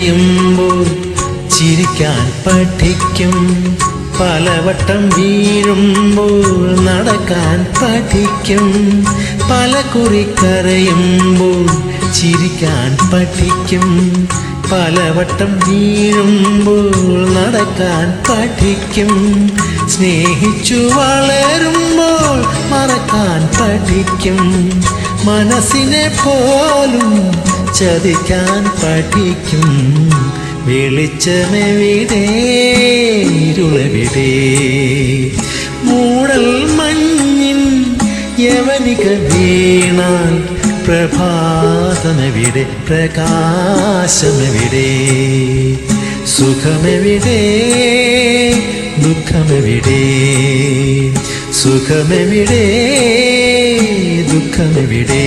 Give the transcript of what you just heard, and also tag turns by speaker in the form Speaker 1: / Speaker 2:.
Speaker 1: ുമ്പോൾ ചിരിക്കാൻ പഠിക്കും, പലവട്ടം വീഴുമ്പോൾ നടക്കാൻ പഠിക്കും, പല കുറി കരയുമ്പോൾ ചിരിക്കാൻ പഠിക്കും, പലവട്ടം വീഴുമ്പോൾ നടക്കാൻ പഠിക്കും, സ്നേഹിച്ചു വളരുമ്പോൾ മറക്കാൻ പഠിക്കും, മനസ്സിനെ പോലും ചതിക്കാൻ പഠിക്കും. വെളിച്ചമെവിടെ ഇരുളെവിടെ, മൂടൽ മഞ്ഞിൻ യവനിക വീണാൽ പ്രഭാതമെവിടെ, പ്രകാശമെവിടെ, സുഖമെവിടെ ദുഃഖമെവിടെ, സുഖമെവിടെ ദുഃഖമെവിടെ.